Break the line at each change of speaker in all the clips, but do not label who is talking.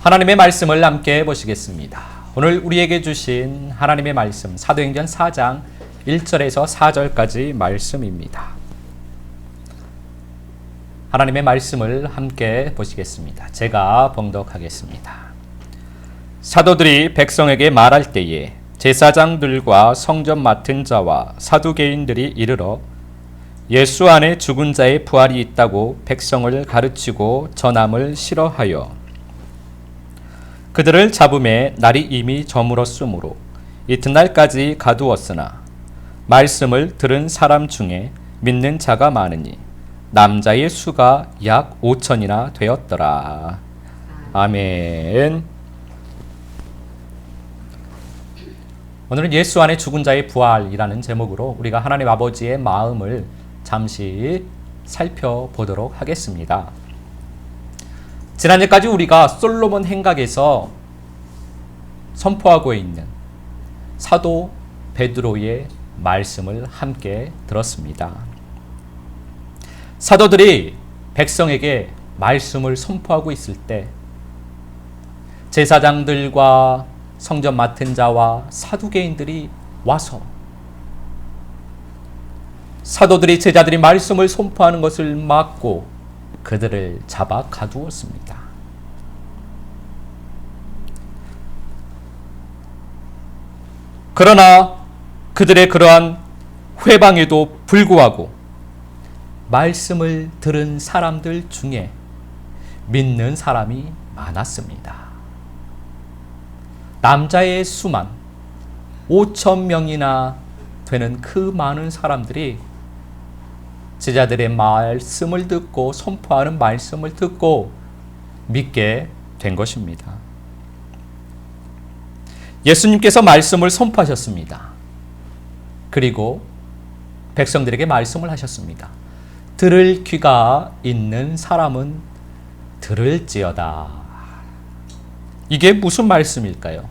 하나님의 말씀을 함께 보시겠습니다. 오늘 우리에게 주신 하나님의 말씀 사도행전 4장 1절에서 4절까지 말씀입니다. 하나님의 말씀을 함께 보시겠습니다. 제가 봉독하겠습니다. 사도들이 백성에게 말할 때에 제사장들과 성전 맡은 자와 사두개인들이 이르러 예수 안에 죽은 자의 부활이 있다고 백성을 가르치고 전함을 싫어하여 그들을 잡음에 날이 이미 저물었으므로 이튿날까지 가두었으나 말씀을 들은 사람 중에 믿는 자가 많으니 남자의 수가 약 5천이나 되었더라. 아멘. 오늘은 예수 안에 죽은 자의 부활이라는 제목으로 우리가 하나님 아버지의 마음을 잠시 살펴보도록 하겠습니다. 지난주까지 우리가 솔로몬 행각에서 선포하고 있는 사도 베드로의 말씀을 함께 들었습니다. 사도들이 백성에게 말씀을 선포하고 있을 때 제사장들과 성전 맡은 자와 사두개인들이 와서 사도들이 제자들이 말씀을 선포하는 것을 막고 그들을 잡아 가두었습니다. 그러나 그들의 그러한 회방에도 불구하고 말씀을 들은 사람들 중에 믿는 사람이 많았습니다. 남자의 수만 5천 명이나 되는 그 많은 사람들이 제자들의 말씀을 듣고 선포하는 말씀을 듣고 믿게 된 것입니다. 예수님께서 말씀을 선포하셨습니다. 그리고 백성들에게 말씀을 하셨습니다. 들을 귀가 있는 사람은 들을지어다. 이게 무슨 말씀일까요?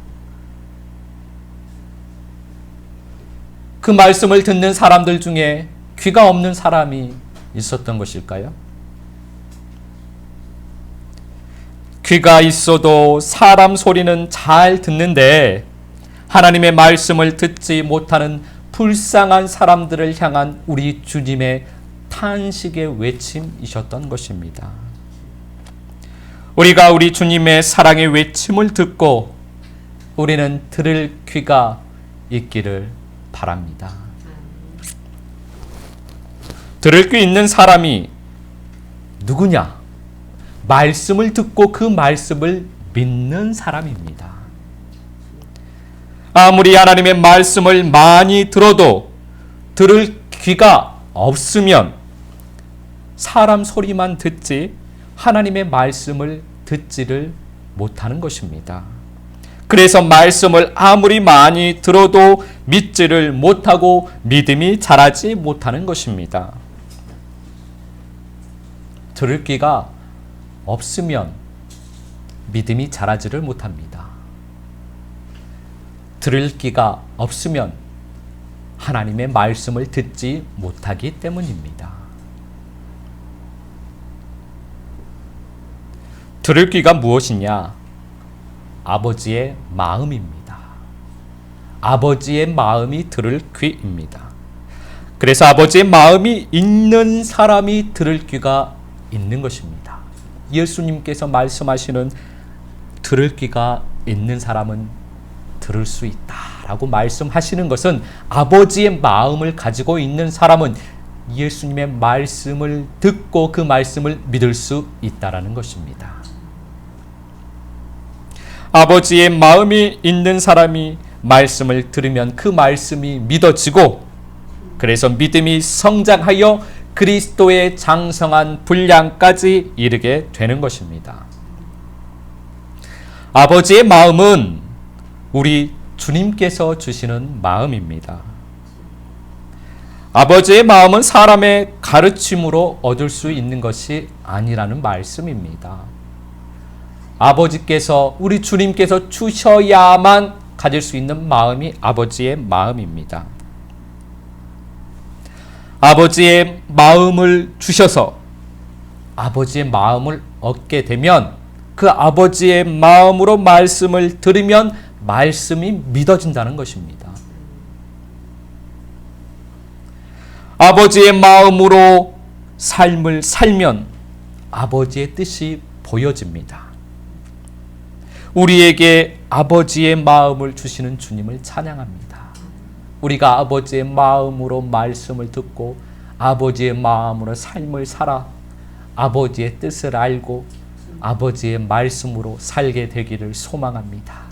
그 말씀을 듣는 사람들 중에 귀가 없는 사람이 있었던 것일까요? 귀가 있어도 사람 소리는 잘 듣는데 하나님의 말씀을 듣지 못하는 불쌍한 사람들을 향한 우리 주님의 탄식의 외침이셨던 것입니다. 우리가 우리 주님의 사랑의 외침을 듣고 우리는 들을 귀가 있기를 바랍니다. 들을 귀 있는 사람이 누구냐? 말씀을 듣고 그 말씀을 믿는 사람입니다. 아무리 하나님의 말씀을 많이 들어도 들을 귀가 없으면 사람 소리만 듣지 하나님의 말씀을 듣지를 못하는 것입니다. 그래서 말씀을 아무리 많이 들어도 믿지를 못하고 믿음이 자라지 못하는 것입니다. 들을 귀가 없으면 믿음이 자라지를 못합니다. 들을 귀가 없으면 하나님의 말씀을 듣지 못하기 때문입니다. 들을 귀가 무엇이냐? 아버지의 마음입니다. 아버지의 마음이 들을 귀입니다. 그래서 아버지의 마음이 있는 사람이 들을 귀가 있는 것입니다. 예수님께서 말씀하시는 들을 귀가 있는 사람은 들을 수 있다라고 말씀하시는 것은 아버지의 마음을 가지고 있는 사람은 예수님의 말씀을 듣고 그 말씀을 믿을 수 있다라는 것입니다. 아버지의 마음이 있는 사람이 말씀을 들으면 그 말씀이 믿어지고 그래서 믿음이 성장하여 그리스도의 장성한 분량까지 이르게 되는 것입니다. 아버지의 마음은 우리 주님께서 주시는 마음입니다. 아버지의 마음은 사람의 가르침으로 얻을 수 있는 것이 아니라는 말씀입니다. 아버지께서 우리 주님께서 주셔야만 가질 수 있는 마음이 아버지의 마음입니다. 아버지의 마음을 주셔서 아버지의 마음을 얻게 되면 그 아버지의 마음으로 말씀을 들으면 말씀이 믿어진다는 것입니다. 아버지의 마음으로 삶을 살면 아버지의 뜻이 보여집니다. 우리에게 아버지의 마음을 주시는 주님을 찬양합니다. 우리가 아버지의 마음으로 말씀을 듣고 아버지의 마음으로 삶을 살아 아버지의 뜻을 알고 아버지의 말씀으로 살게 되기를 소망합니다.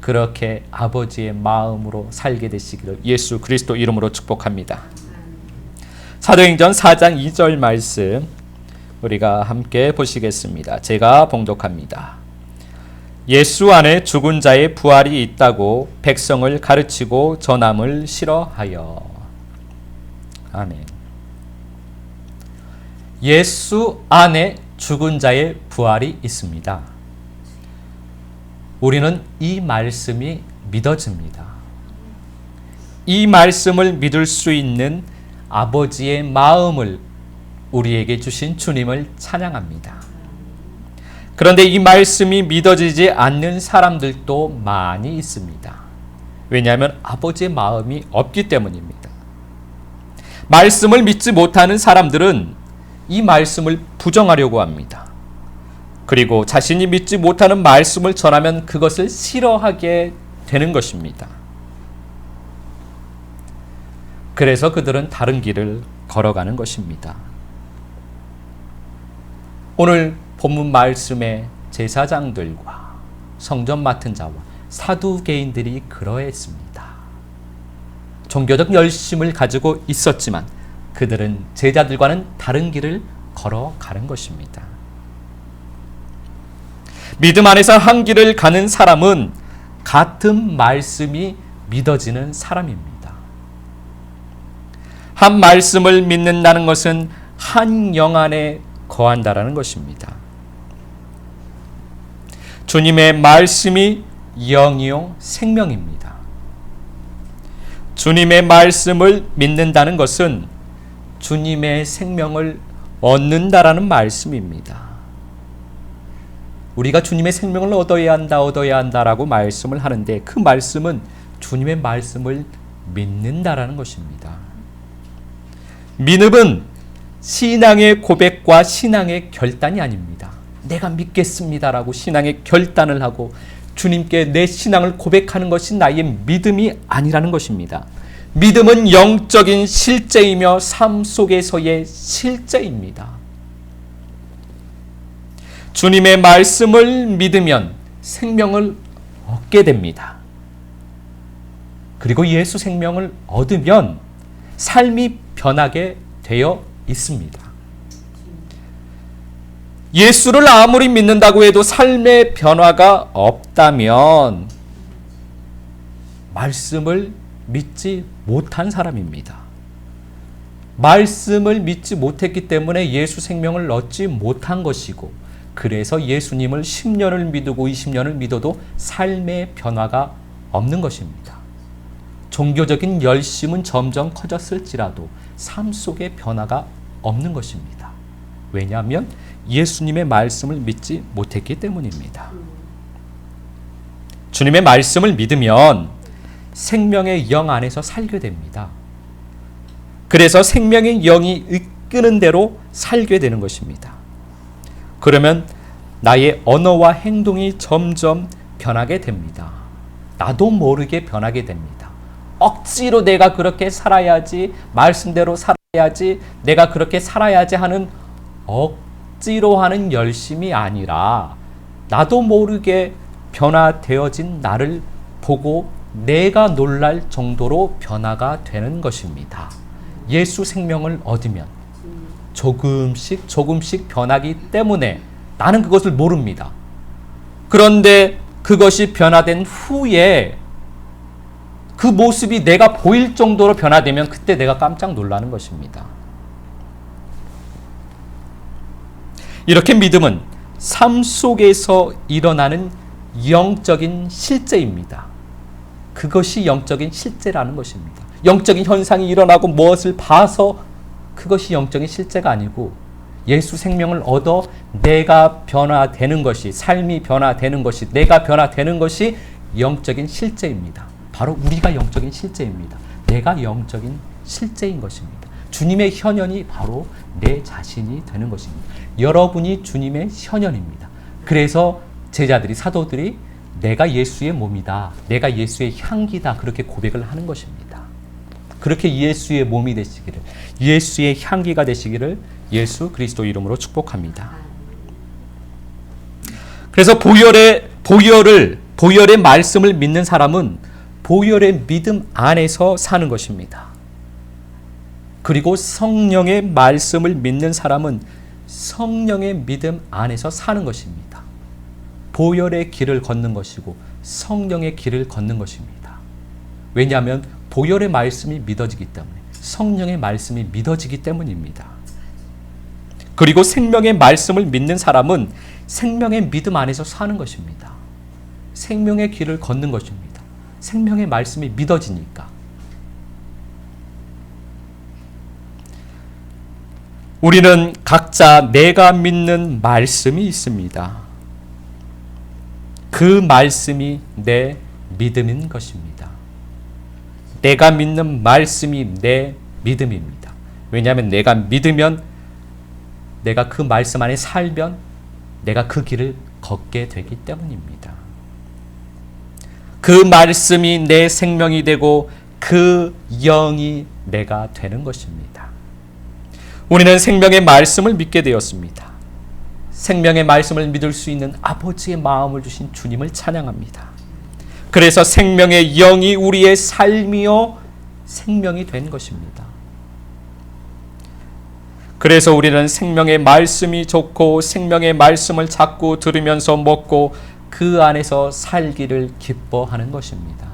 그렇게 아버지의 마음으로 살게 되시기를 예수 그리스도 이름으로 축복합니다. 사도행전 4장 2절 말씀 우리가 함께 보시겠습니다. 제가 봉독합니다. 예수 안에 죽은 자의 부활이 있다고 백성을 가르치고 전함을 싫어하여. 아멘. 예수 안에 죽은 자의 부활이 있습니다. 우리는 이 말씀이 믿어집니다. 이 말씀을 믿을 수 있는 아버지의 마음을 우리에게 주신 주님을 찬양합니다. 그런데 이 말씀이 믿어지지 않는 사람들도 많이 있습니다. 왜냐하면 아버지의 마음이 없기 때문입니다. 말씀을 믿지 못하는 사람들은 이 말씀을 부정하려고 합니다. 그리고 자신이 믿지 못하는 말씀을 전하면 그것을 싫어하게 되는 것입니다. 그래서 그들은 다른 길을 걸어가는 것입니다. 오늘 본문 말씀의 제사장들과 성전 맡은 자와 사두개인들이 그러했습니다. 종교적 열심을 가지고 있었지만 그들은 제자들과는 다른 길을 걸어가는 것입니다. 믿음 안에서 한 길을 가는 사람은 같은 말씀이 믿어지는 사람입니다. 한 말씀을 믿는다는 것은 한 영 안에 거한다라는 것입니다. 주님의 말씀이 영이요 생명입니다. 주님의 말씀을 믿는다는 것은 주님의 생명을 얻는다라는 말씀입니다. 우리가 주님의 생명을 얻어야 한다라고 말씀을 하는데 그 말씀은 주님의 말씀을 믿는다라는 것입니다. 믿음은 신앙의 고백과 신앙의 결단이 아닙니다. 내가 믿겠습니다라고 신앙의 결단을 하고 주님께 내 신앙을 고백하는 것이 나의 믿음이 아니라는 것입니다. 믿음은 영적인 실제이며 삶 속에서의 실제입니다. 주님의 말씀을 믿으면 생명을 얻게 됩니다. 그리고 예수 생명을 얻으면 삶이 변하게 되어 있습니다. 예수를 아무리 믿는다고 해도 삶의 변화가 없다면 말씀을 믿지 못한 사람입니다. 말씀을 믿지 못했기 때문에 예수 생명을 얻지 못한 것이고 그래서 예수님을 10년을 믿고 20년을 믿어도 삶의 변화가 없는 것입니다. 종교적인 열심은 점점 커졌을지라도 삶 속에 변화가 없는 것입니다. 왜냐하면 예수님의 말씀을 믿지 못했기 때문입니다. 주님의 말씀을 믿으면 생명의 영 안에서 살게 됩니다. 그래서 생명의 영이 이끄는 대로 살게 되는 것입니다. 그러면 나의 언어와 행동이 점점 변하게 됩니다. 나도 모르게 변하게 됩니다. 억지로 내가 그렇게 살아야지, 말씀대로 살아야지, 내가 그렇게 살아야지 하는 억지로 하는 열심이 아니라 나도 모르게 변화되어진 나를 보고 내가 놀랄 정도로 변화가 되는 것입니다. 예수 생명을 얻으면 조금씩 변하기 때문에 나는 그것을 모릅니다. 그런데 그것이 변화된 후에 그 모습이 내가 보일 정도로 변화되면 그때 내가 깜짝 놀라는 것입니다. 이렇게 믿음은 삶 속에서 일어나는 영적인 실제입니다. 그것이 영적인 실제라는 것입니다. 영적인 현상이 일어나고 무엇을 봐서 그것이 영적인 실제가 아니고 예수 생명을 얻어 내가 변화되는 것이, 삶이 변화되는 것이, 내가 변화되는 것이 영적인 실제입니다. 바로 우리가 영적인 실제입니다. 내가 영적인 실제인 것입니다. 주님의 현현이 바로 내 자신이 되는 것입니다. 여러분이 주님의 현현입니다. 그래서 제자들이, 사도들이 내가 예수의 몸이다, 내가 예수의 향기다, 그렇게 고백을 하는 것입니다. 그렇게 예수의 몸이 되시기를, 예수의 향기가 되시기를 예수 그리스도 이름으로 축복합니다. 그래서 보혈의 말씀을 믿는 사람은 보혈의 믿음 안에서 사는 것입니다. 그리고 성령의 말씀을 믿는 사람은 성령의 믿음 안에서 사는 것입니다. 보혈의 길을 걷는 것이고 성령의 길을 걷는 것입니다. 왜냐하면 보혈의 말씀이 믿어지기 때문에, 성령의 말씀이 믿어지기 때문입니다. 그리고 생명의 말씀을 믿는 사람은 생명의 믿음 안에서 사는 것입니다. 생명의 길을 걷는 것입니다. 생명의 말씀이 믿어지니까. 우리는 각자 내가 믿는 말씀이 있습니다. 그 말씀이 내 믿음인 것입니다. 내가 믿는 말씀이 내 믿음입니다. 왜냐하면 내가 믿으면, 내가 그 말씀 안에 살면 내가 그 길을 걷게 되기 때문입니다. 그 말씀이 내 생명이 되고 그 영이 내가 되는 것입니다. 우리는 생명의 말씀을 믿게 되었습니다. 생명의 말씀을 믿을 수 있는 아버지의 마음을 주신 주님을 찬양합니다. 그래서 생명의 영이 우리의 삶이요 생명이 된 것입니다. 그래서 우리는 생명의 말씀이 좋고 생명의 말씀을 자꾸 들으면서 먹고 그 안에서 살기를 기뻐하는 것입니다.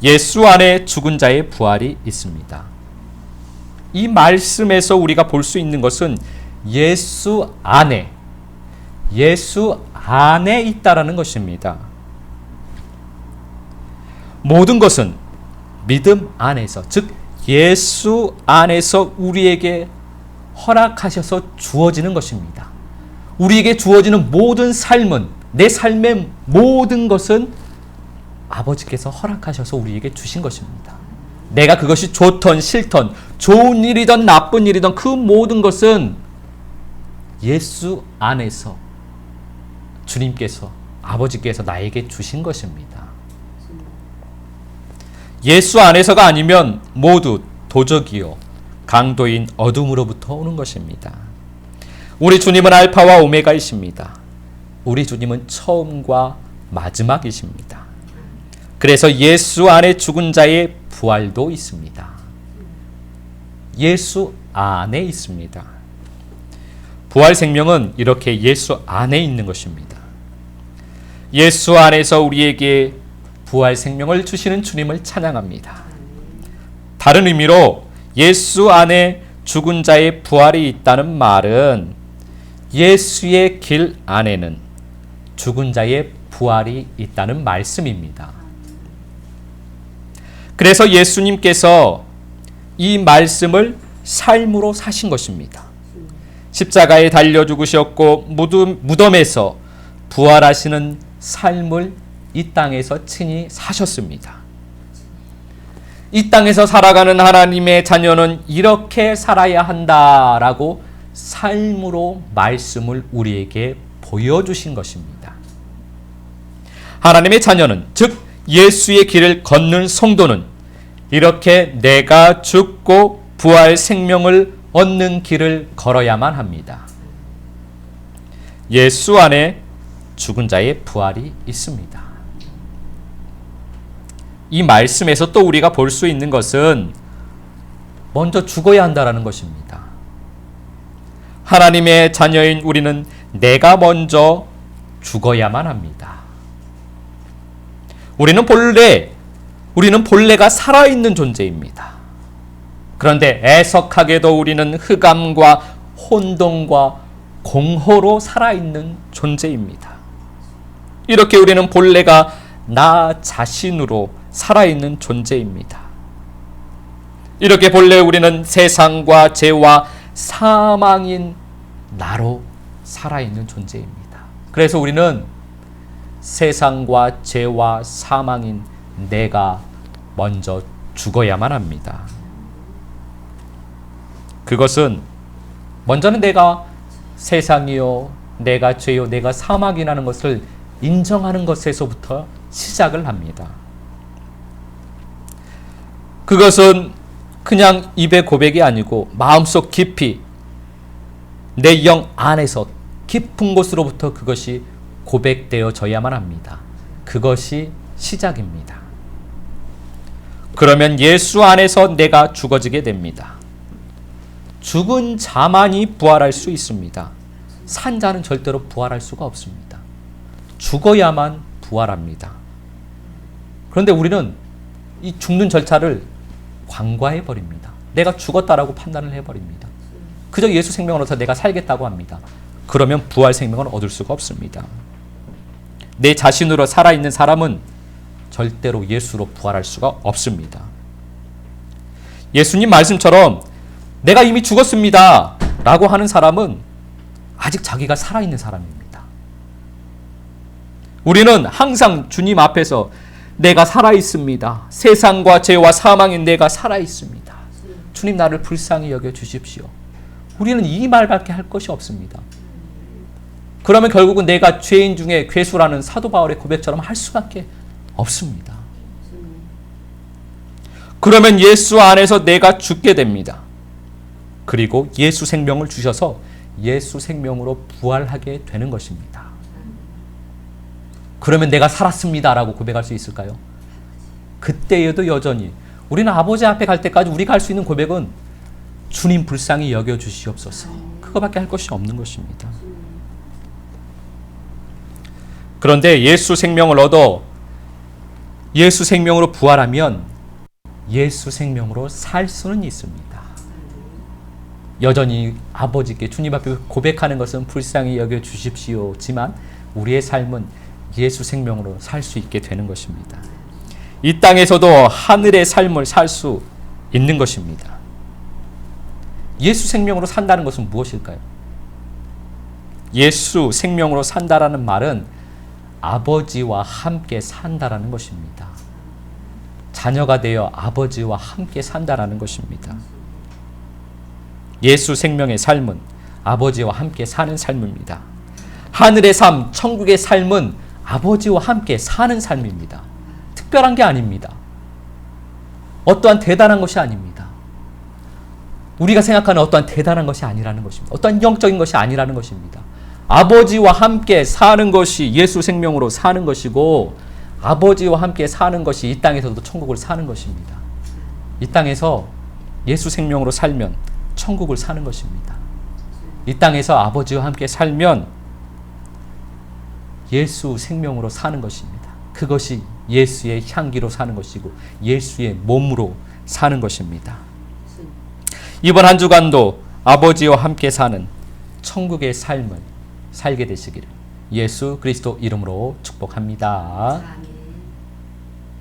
예수 안에 죽은 자의 부활이 있습니다. 이 말씀에서 우리가 볼 수 있는 것은 예수 안에 있다라는 것입니다. 모든 것은 믿음 안에서, 즉 예수 안에서 우리에게 허락하셔서 주어지는 것입니다. 우리에게 주어지는 모든 삶은, 내 삶의 모든 것은 아버지께서 허락하셔서 우리에게 주신 것입니다. 내가 그것이 좋던 싫던, 좋은 일이든 나쁜 일이든 그 모든 것은 예수 안에서 주님께서, 아버지께서 나에게 주신 것입니다. 예수 안에서가 아니면 모두 도적이요 강도인 어둠으로부터 오는 것입니다. 우리 주님은 알파와 오메가이십니다. 우리 주님은 처음과 마지막이십니다. 그래서 예수 안에 죽은 자의 부활도 있습니다. 예수 안에 있습니다. 부활 생명은 이렇게 예수 안에 있는 것입니다. 예수 안에서 우리에게 부활 생명을 주시는 주님을 찬양합니다. 다른 의미로 예수 안에 죽은 자의 부활이 있다는 말은 예수의 길 안에는 죽은 자의 부활이 있다는 말씀입니다. 그래서 예수님께서 이 말씀을 삶으로 사신 것입니다. 십자가에 달려 죽으셨고 무덤에서 부활하시는 삶을 이 땅에서 친히 사셨습니다. 이 땅에서 살아가는 하나님의 자녀는 이렇게 살아야 한다라고 삶으로 말씀을 우리에게 보여주신 것입니다. 하나님의 자녀는, 즉 예수의 길을 걷는 성도는 이렇게 내가 죽고 부활 생명을 얻는 길을 걸어야만 합니다. 예수 안에 죽은 자의 부활이 있습니다. 이 말씀에서 또 우리가 볼 수 있는 것은 먼저 죽어야 한다는 것입니다. 하나님의 자녀인 우리는 내가 먼저 죽어야만 합니다. 우리는 본래가 살아있는 존재입니다. 그런데 애석하게도 우리는 흑암과 혼돈과 공허로 살아있는 존재입니다. 이렇게 우리는 본래가 나 자신으로 살아있는 존재입니다. 이렇게 본래 우리는 세상과 죄와 사망인 나로 살아있는 존재입니다. 그래서 우리는 세상과 죄와 사망인 내가 먼저 죽어야만 합니다. 그것은 먼저는 내가 세상이요, 내가 죄요, 내가 사망이라는 것을 인정하는 것에서부터 시작을 합니다. 그것은 그냥 입의 고백이 아니고 마음속 깊이 내 영 안에서 깊은 곳으로부터 그것이 고백되어져야만 합니다. 그것이 시작입니다. 그러면 예수 안에서 내가 죽어지게 됩니다. 죽은 자만이 부활할 수 있습니다. 산 자는 절대로 부활할 수가 없습니다. 죽어야만 부활합니다. 그런데 우리는 이 죽는 절차를 관과해 버립니다. 내가 죽었다라고 판단을 해버립니다. 그저 예수 생명을 얻어서 내가 살겠다고 합니다. 그러면 부활 생명을 얻을 수가 없습니다. 내 자신으로 살아있는 사람은 절대로 예수로 부활할 수가 없습니다. 예수님 말씀처럼 내가 이미 죽었습니다 라고 하는 사람은 아직 자기가 살아있는 사람입니다. 우리는 항상 주님 앞에서 내가 살아있습니다. 세상과 죄와 사망인 내가 살아있습니다. 주님 나를 불쌍히 여겨주십시오. 우리는 이 말밖에 할 것이 없습니다. 그러면 결국은 내가 죄인 중에 괴수라는 사도 바울의 고백처럼 할 수밖에 없습니다. 그러면 예수 안에서 내가 죽게 됩니다. 그리고 예수 생명을 주셔서 예수 생명으로 부활하게 되는 것입니다. 그러면 내가 살았습니다라고 고백할 수 있을까요? 그때에도 여전히 우리는 아버지 앞에 갈 때까지 우리가 할 수 있는 고백은 주님 불쌍히 여겨주시옵소서. 그거밖에 할 것이 없는 것입니다. 그런데 예수 생명을 얻어 예수 생명으로 부활하면 예수 생명으로 살 수는 있습니다. 여전히 아버지께 주님 앞에 고백하는 것은 불쌍히 여겨주십시오지만 우리의 삶은 예수 생명으로 살 수 있게 되는 것입니다. 이 땅에서도 하늘의 삶을 살 수 있는 것입니다. 예수 생명으로 산다는 것은 무엇일까요? 예수 생명으로 산다라는 말은 아버지와 함께 산다라는 것입니다. 자녀가 되어 아버지와 함께 산다라는 것입니다. 예수 생명의 삶은 아버지와 함께 사는 삶입니다. 하늘의 삶, 천국의 삶은 아버지와 함께 사는 삶입니다. 특별한 게 아닙니다. 어떠한 대단한 것이 아닙니다. 우리가 생각하는 어떠한 대단한 것이 아니라는 것입니다. 어떠한 영적인 것이 아니라는 것입니다. 아버지와 함께 사는 것이 예수 생명으로 사는 것이고 아버지와 함께 사는 것이 이 땅에서도 천국을 사는 것입니다. 이 땅에서 예수 생명으로 살면 천국을 사는 것입니다. 이 땅에서 아버지와 함께 살면 예수 생명으로 사는 것입니다. 그것이 예수의 향기로 사는 것이고 예수의 몸으로 사는 것입니다. 이번 한 주간도 아버지와 함께 사는 천국의 삶을 살게 되시기를 예수 그리스도 이름으로 축복합니다.